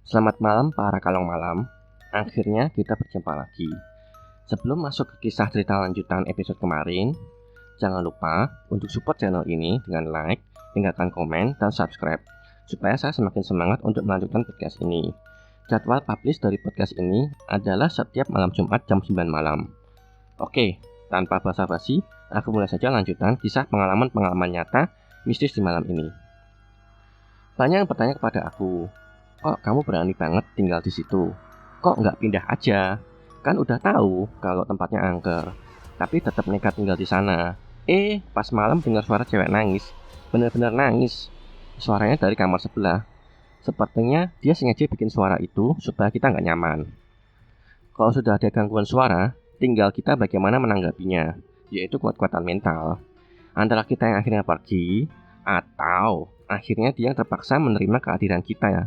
Selamat malam para kalong malam. Akhirnya kita berjumpa lagi. Sebelum masuk ke kisah cerita lanjutan episode kemarin, jangan lupa untuk support channel ini dengan like, tinggalkan komen, dan subscribe supaya saya semakin semangat untuk melanjutkan podcast ini. Jadwal publish dari podcast ini adalah setiap malam Jumat jam 9 malam. Oke, tanpa basa-basi, aku mulai saja lanjutan kisah pengalaman-pengalaman nyata mistis di malam ini. Banyak yang bertanya kepada aku, kok kamu berani banget tinggal di situ? Kok nggak pindah aja? Kan udah tahu kalau tempatnya angker, tapi tetap nekat tinggal di sana. Pas malam dengar suara cewek nangis, bener-bener nangis. Suaranya dari kamar sebelah. Sepertinya dia sengaja bikin suara itu supaya kita nggak nyaman. Kalau sudah ada gangguan suara, tinggal kita bagaimana menanggapinya, yaitu kuat-kuatan mental. Antara kita yang akhirnya pergi, atau akhirnya dia yang terpaksa menerima kehadiran kita ya.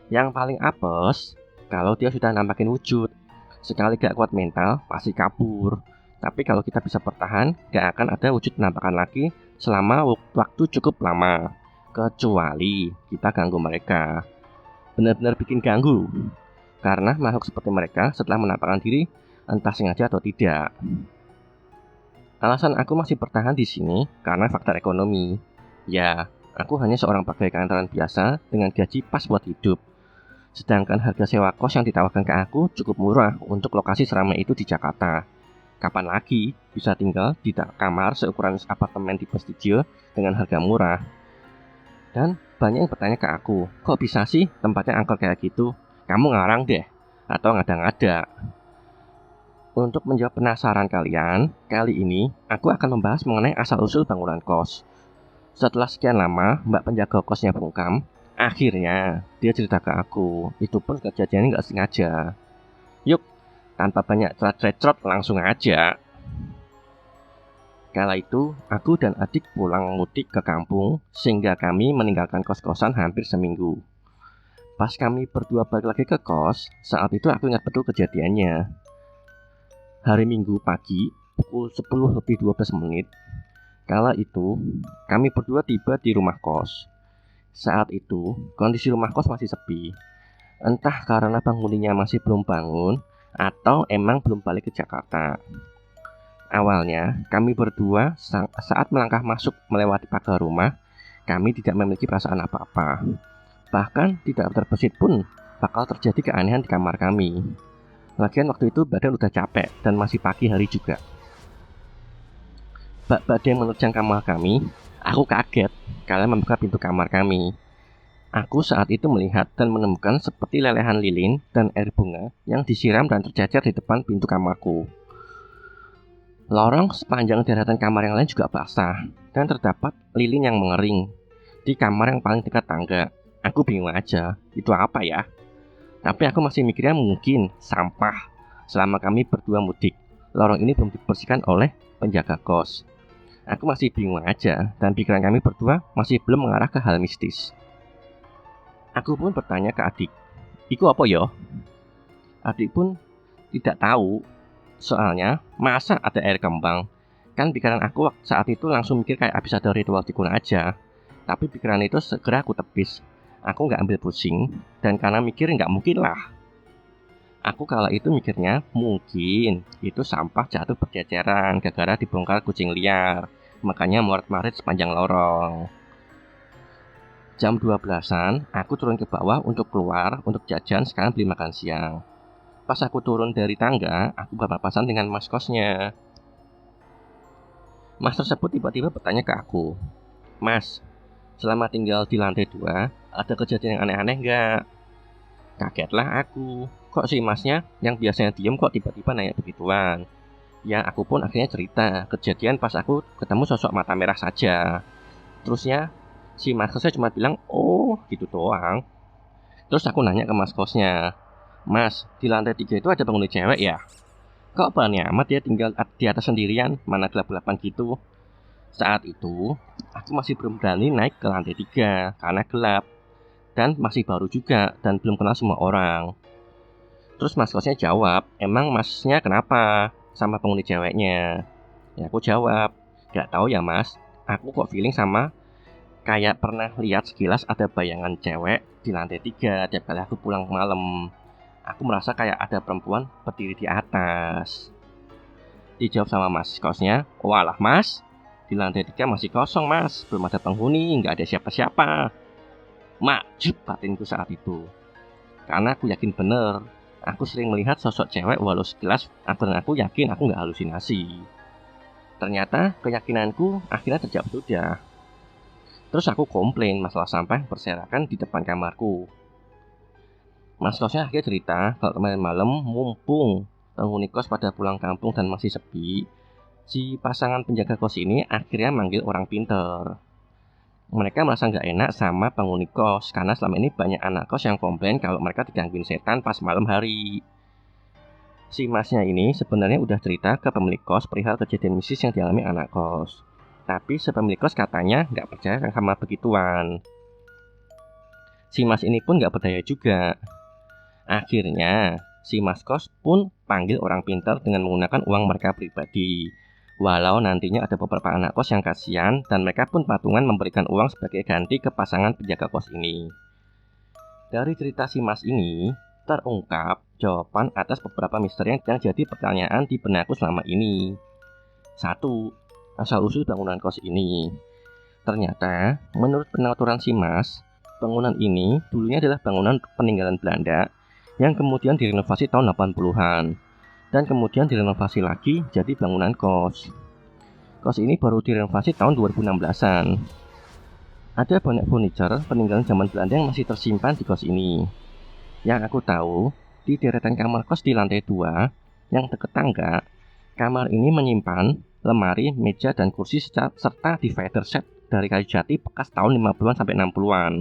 Yang paling apes, kalau dia sudah nampakin wujud. Sekali gak kuat mental, pasti kabur. Tapi kalau kita bisa bertahan, gak akan ada wujud penampakan lagi selama waktu cukup lama. Kecuali kita ganggu mereka. Benar-benar bikin ganggu. Karena makhluk seperti mereka setelah menampakkan diri, entah sengaja atau tidak. Alasan aku masih bertahan di sini karena faktor ekonomi. Ya, aku hanya seorang pegawai kantoran biasa dengan gaji pas buat hidup. Sedangkan harga sewa kos yang ditawarkan ke aku cukup murah untuk lokasi seramai itu di Jakarta. Kapan lagi bisa tinggal di kamar seukuran apartemen tipe studio dengan harga murah? Dan banyak yang bertanya ke aku, kok bisa sih tempatnya angker kayak gitu? Kamu ngarang deh, atau ngada-ngada? Untuk menjawab penasaran kalian, kali ini aku akan membahas mengenai asal-usul bangunan kos. Setelah sekian lama mbak penjaga kosnya bungkam, akhirnya dia cerita ke aku. Itu pun kejadiannya gak sengaja. Yuk, tanpa banyak cerot-cerot langsung aja. Kala itu aku dan adik pulang mudik ke kampung, sehingga kami meninggalkan kos-kosan hampir seminggu. Pas kami berdua balik lagi ke kos, saat itu aku ingat betul kejadiannya. Hari Minggu pagi, pukul 10:12. Kala itu, kami berdua tiba di rumah kos. Saat itu, kondisi rumah kos masih sepi. Entah karena penghuninya masih belum bangun, atau emang belum balik ke Jakarta. Awalnya, kami berdua saat melangkah masuk melewati pagar rumah, kami tidak memiliki perasaan apa-apa. Bahkan tidak terbesit pun bakal terjadi keanehan di kamar kami. Lagian waktu itu badan udah capek dan masih pagi hari juga. Bak badai menerjang kamar kami, aku kaget kalian membuka pintu kamar kami. Aku saat itu melihat dan menemukan seperti lelehan lilin dan air bunga yang disiram dan tercecer di depan pintu kamarku. Lorong sepanjang daratan kamar yang lain juga basah dan terdapat lilin yang mengering di kamar yang paling dekat tangga. Aku bingung aja, itu apa ya? Tapi aku masih mikirnya mungkin sampah. Selama kami berdua mudik, lorong ini belum dibersihkan oleh penjaga kos. Aku masih bingung aja, dan pikiran kami berdua masih belum mengarah ke hal mistis. Aku pun bertanya ke adik, "Iku apa yo?" Adik pun tidak tahu, soalnya masa ada air kembang. Kan pikiran aku saat itu langsung mikir kayak habis ada ritual dukun aja. Tapi pikiran itu segera aku tepis. Aku gak ambil pusing, dan karena mikir gak mungkin lah. Aku kala itu mikirnya mungkin itu sampah jatuh berceceran gara-gara dibongkar kucing liar. Makanya morat-marit sepanjang lorong. Jam 12-an, aku turun ke bawah untuk keluar untuk jajan sekalian beli makan siang. Pas aku turun dari tangga, aku berpapasan dengan mas kosnya. Mas tersebut tiba-tiba bertanya ke aku, "Mas, selama tinggal di lantai 2, ada kejadian yang aneh-aneh nggak?" Kagetlah aku. Kok si masnya yang biasanya diem kok tiba-tiba nanya begituan? Ya aku pun akhirnya cerita kejadian pas aku ketemu sosok mata merah saja. Terusnya si mas kosnya cuma bilang, "Oh gitu doang." Terus aku nanya ke mas kosnya, "Mas, di lantai 3 itu ada penghuni cewek ya? Kok berani amat dia tinggal di atas sendirian, mana gelap-gelapan gitu?" Saat itu aku masih belum berani naik ke lantai 3 karena gelap dan masih baru juga dan belum kenal semua orang. Terus mas kosnya jawab, "Emang masnya kenapa sama penghuni ceweknya?" Ya aku jawab, "Gak tahu ya mas, aku kok feeling sama Kayak pernah lihat sekilas ada bayangan cewek di lantai 3 tiap kali aku pulang malam. Aku merasa kayak ada perempuan berdiri di atas. Dijawab sama mas kosnya, walah mas, di lantai 3 masih kosong mas, belum ada penghuni, nggak ada siapa-siapa. Makjub batinku saat itu, karena aku yakin bener, aku sering melihat sosok cewek walau sekilas, dan aku yakin aku nggak halusinasi. Ternyata keyakinanku akhirnya terjawab sudah. Terus aku komplain masalah sampah berserakan di depan kamarku. Mas kosnya akhirnya cerita kalau kemarin malam mumpung penghuni kos pada pulang kampung dan masih sepi, si pasangan penjaga kos ini akhirnya manggil orang pinter. Mereka merasa nggak enak sama penghuni kos karena selama ini banyak anak kos yang komplain kalau mereka digangguin setan pas malam hari. Si masnya ini sebenarnya udah cerita ke pemilik kos perihal kejadian mistis yang dialami anak kos. Tapi si pemilik kos katanya nggak percaya sama begituan. Si mas ini pun nggak berdaya juga. Akhirnya si mas kos pun panggil orang pintar dengan menggunakan uang mereka pribadi. Walau nantinya ada beberapa anak kos yang kasihan dan mereka pun patungan memberikan uang sebagai ganti ke pasangan penjaga kos ini. Dari cerita si mas ini terungkap jawaban atas beberapa misteri yang jadi pertanyaan di benakku selama ini. 1. Asal-usul bangunan kos ini. Ternyata, menurut penuturan si mas, bangunan ini dulunya adalah bangunan peninggalan Belanda yang kemudian direnovasi tahun 80-an dan kemudian direnovasi lagi jadi bangunan kos. Kos ini baru direnovasi tahun 2016-an. Ada banyak furniture peninggalan zaman Belanda yang masih tersimpan di kos ini. Yang aku tahu, di deretan kamar kos di lantai 2 yang dekat tangga, kamar ini menyimpan lemari, meja, dan kursi serta divider set dari kayu jati bekas tahun 50-an sampai 60-an.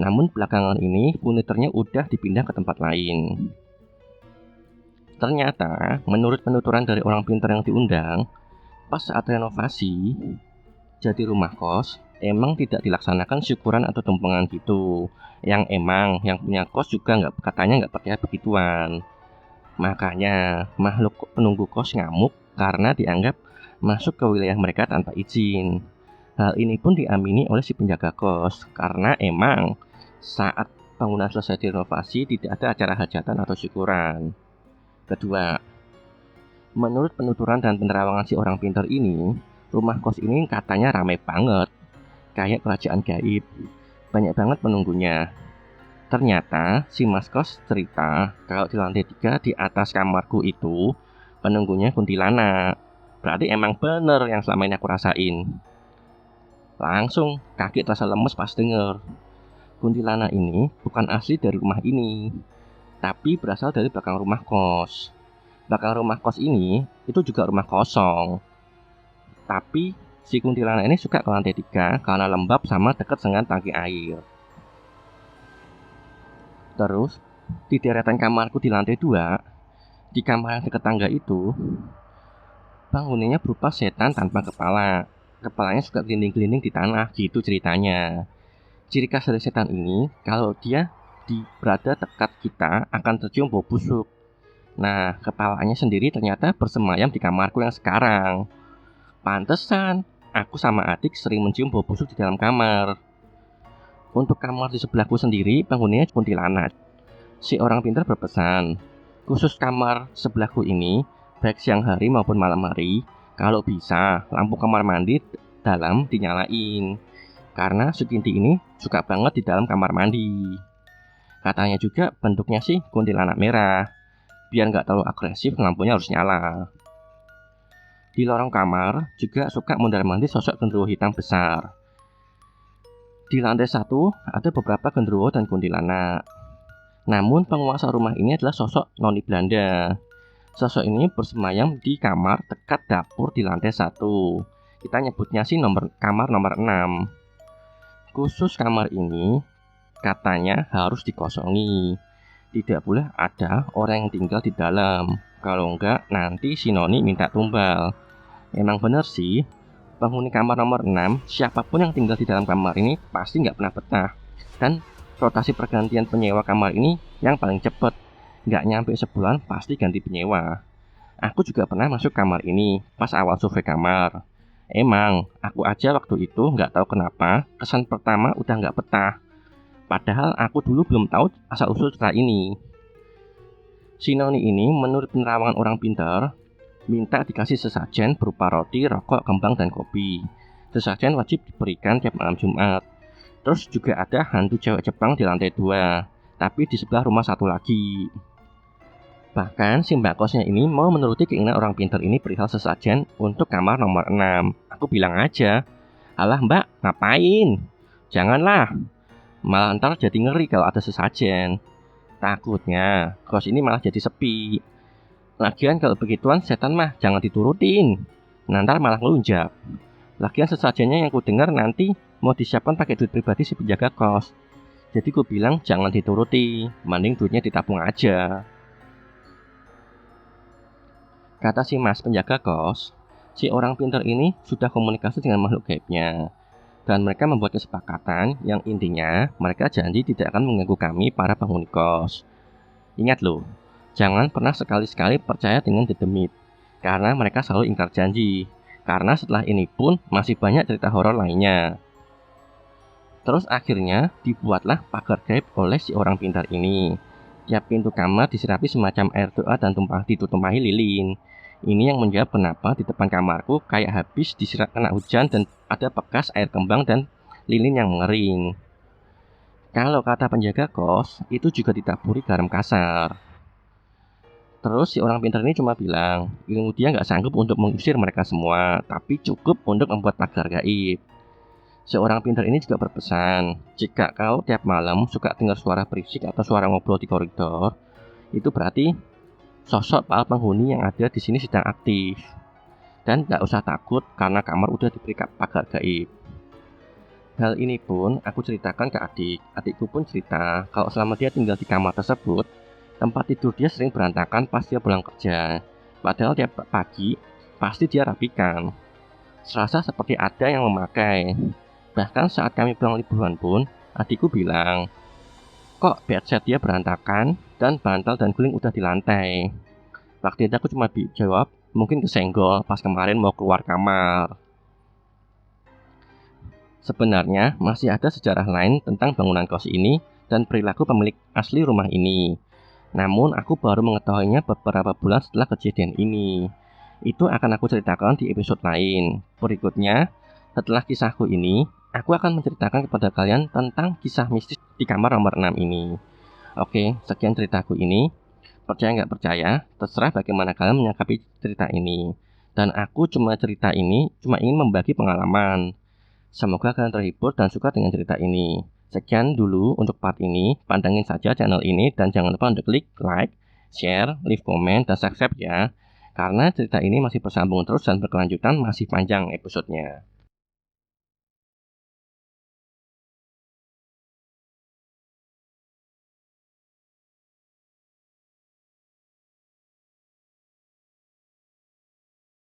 Namun belakangan ini furniturnya udah dipindah ke tempat lain. Ternyata menurut penuturan dari orang pintar yang diundang, pas saat renovasi jadi rumah kos, emang tidak dilaksanakan syukuran atau tumpengan gitu. Yang punya kos juga katanya nggak percaya begituan. Makanya makhluk penunggu kos ngamuk karena dianggap masuk ke wilayah mereka tanpa izin. Hal ini pun diamini oleh si penjaga kos karena emang saat bangunan selesai direnovasi tidak ada acara hajatan atau syukuran. Kedua, menurut penuturan dan penerawangan si orang pintar ini, rumah kos ini katanya ramai banget, kayak kerajaan gaib. Banyak banget penunggunya. Ternyata si mas kos cerita kalau di lantai 3 di atas kamarku itu penunggunya kuntilanak. Berarti emang bener yang selama ini aku rasain. Langsung kaki terasa lemes pas denger. Kuntilanak ini bukan asli dari rumah ini, tapi berasal dari belakang rumah kos. Belakang rumah kos ini itu juga rumah kosong. Tapi si kuntilanak ini suka ke lantai 3 karena lembab sama dekat dengan tangki air. Terus di deretan kamarku di lantai 2, di kamar yang dekat tangga itu, penghuninya berupa setan tanpa kepala. Kepalanya suka gelinding-gelinding di tanah, gitu ceritanya. Ciri khas dari setan ini, kalau dia berada dekat kita akan tercium bau busuk. Nah, kepalanya sendiri ternyata bersemayam di kamarku yang sekarang. Pantesan aku sama adik sering mencium bau busuk di dalam kamar. Untuk kamar di sebelahku sendiri, penghuninya kuntilanak. Si orang pintar berpesan, khusus kamar sebelahku ini, baik siang hari maupun malam hari, kalau bisa lampu kamar mandi dalam dinyalain. Karena Sukinti ini suka banget di dalam kamar mandi. Katanya juga bentuknya sih kuntilanak merah. Biar nggak terlalu agresif, lampunya harus nyala. Di lorong kamar juga suka mondar-mandir sosok genderuwo hitam besar. Di lantai 1 ada beberapa genderuwo dan kuntilanak. Namun penguasa rumah ini adalah sosok noni Belanda. Sosok ini bersemayam di kamar dekat dapur di lantai 1. Kita nyebutnya sih kamar nomor 6. Khusus kamar ini katanya harus dikosongi. Tidak boleh ada orang yang tinggal di dalam. Kalau enggak nanti si noni minta tumbal. Emang bener sih, penghuni kamar nomor 6, siapapun yang tinggal di dalam kamar ini pasti nggak pernah betah. Dan rotasi pergantian penyewa kamar ini yang paling cepat. Nggak nyampe sebulan pasti ganti penyewa. Aku juga pernah masuk kamar ini pas awal survei kamar. Emang, aku aja waktu itu nggak tahu kenapa kesan pertama udah nggak betah. Padahal aku dulu belum tahu asal-usul cerita ini. Si Noni ini menurut penerawangan orang pintar, minta dikasih sesajen berupa roti, rokok, kembang, dan kopi. Sesajen wajib diberikan tiap malam Jumat. Terus juga ada hantu cewek Jepang di lantai 2, tapi di sebelah rumah satu lagi. Bahkan si mbak kosnya ini mau menuruti keinginan orang pintar ini perihal sesajen untuk kamar nomor 6. Aku bilang aja, alah mbak, ngapain? Janganlah, malah ntar jadi ngeri kalau ada sesajen. Takutnya kos ini malah jadi sepi. Lagian kalau begituan setan mah jangan diturutin, nanti malah ngelunjak. Lagian sesajennya yang ku dengar nanti mau disiapkan pakai duit pribadi si penjaga kos. Jadi ku bilang jangan dituruti, mending duitnya ditabung aja. Kata si mas penjaga kos, si orang pintar ini sudah komunikasi dengan makhluk gaibnya. Dan mereka membuat kesepakatan yang intinya mereka janji tidak akan mengganggu kami para penghuni kos. Ingat loh, jangan pernah sekali-sekali percaya dengan dedemit, karena mereka selalu ingkar janji. Karena setelah ini pun masih banyak cerita horor lainnya. Terus akhirnya dibuatlah pagar gaib oleh si orang pintar ini. Tiap pintu kamar disirapi semacam air doa dan ditumpahi lilin. Ini yang menjawab kenapa di depan kamarku kayak habis disiram kena hujan dan ada bekas air kembang dan lilin yang mengering. Kalau kata penjaga kos, itu juga ditaburi garam kasar. Terus si orang pintar ini cuma bilang, ilmu dia nggak sanggup untuk mengusir mereka semua, tapi cukup untuk membuat pagar gaib. Seorang pintar ini juga berpesan, jika kau tiap malam suka dengar suara berisik atau suara ngobrol di koridor, itu berarti sosok para penghuni yang ada di sini sedang aktif. Dan gak usah takut karena kamar udah diberi pagar gaib. Hal ini pun aku ceritakan ke adik. Adikku pun cerita kalau selama dia tinggal di kamar tersebut, tempat tidur dia sering berantakan pas dia pulang kerja. Padahal tiap pagi pasti dia rapikan. Serasa seperti ada yang memakai. Bahkan saat kami pulang liburan pun, adikku bilang, kok bedsheet dia berantakan dan bantal dan guling udah di lantai. Waktu itu aku cuma jawab, mungkin kesenggol pas kemarin mau keluar kamar. Sebenarnya masih ada sejarah lain tentang bangunan kos ini dan perilaku pemilik asli rumah ini. Namun aku baru mengetahuinya beberapa bulan setelah kejadian ini. Itu akan aku ceritakan di episode lain. Berikutnya, setelah kisahku ini, aku akan menceritakan kepada kalian tentang kisah mistis di kamar nomor 6 ini. Oke, sekian ceritaku ini. Percaya nggak percaya, terserah bagaimana kalian menyikapi cerita ini. Dan aku cuma ingin membagi pengalaman. Semoga kalian terhibur dan suka dengan cerita ini. Sekian dulu untuk part ini, pantengin saja channel ini dan jangan lupa untuk klik like, share, leave comment, dan subscribe ya. Karena cerita ini masih bersambung terus dan berkelanjutan masih panjang episodenya.